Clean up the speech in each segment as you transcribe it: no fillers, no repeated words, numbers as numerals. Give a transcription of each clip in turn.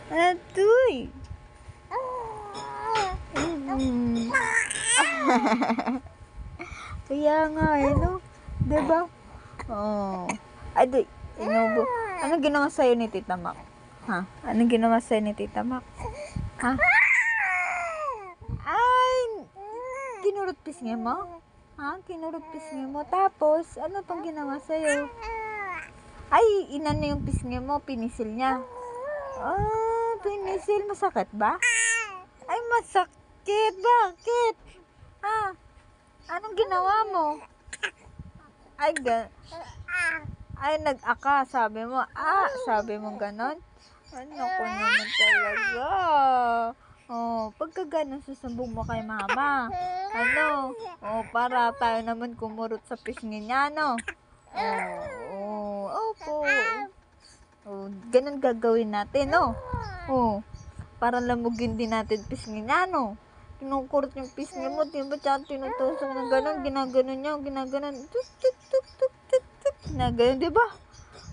Atoy. Mm. Kaya nga, no? Diba? Oh. Adoy, inubo. Anong ginawa sa'yo ni Tita Mac? Ha? Anong ginawa sa'yo ni Tita Mac? Ha? Ay! Kinurot pisngi mo? Ha? Kinurot pisngi mo? Tapos, ano pang ginawa sa'yo? Ay, inano yung pisngi mo? Pinisil niya? Ah, pinisil. Masakit ba? Ay, masakit. Bakit? Ha? Anong ginawa mo? Ay, nag-aka, sabi mo. Sabi mo ganon? Ano ko naman talaga. Oh, pagka ganon, susumbong mo kay mama. Ano? Oh, para tayo naman kumurot sa pisngi niya, no? Opo. Oh, ganon gagawin natin, no? Oh, para lamugin din natin pisngi niya, no? Kinukurot yung pisngi mo, diba? Tsaka tinutusok na ganon, ginaganon niya, ginaganon. Tuk, tuk, tuk, tuk, tuk, tuk. Ginaganon, diba?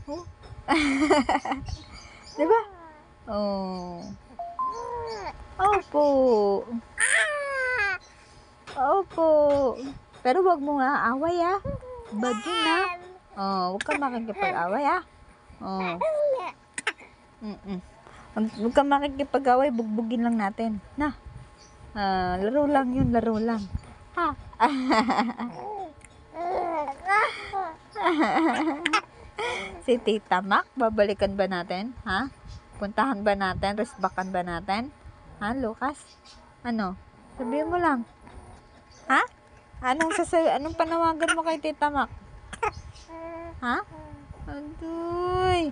Oh. Diba? Oh. Opo. Opo. Pero wag mo nga away, Bad yun, Oh, wag ka makikipag-away, Oh. Huwag ka makikipag-away, bugbugin lang natin. Na. Laro lang yun, laro lang. Ha? Si Tita Mac, babalikan ba natin? Ha? Puntahan ba natin? Resbakan ba natin? Ha, Lucas? Ano? Sabihin mo lang. Ha? Anong panawagan mo kay Tita Mac? Ha? Adoy.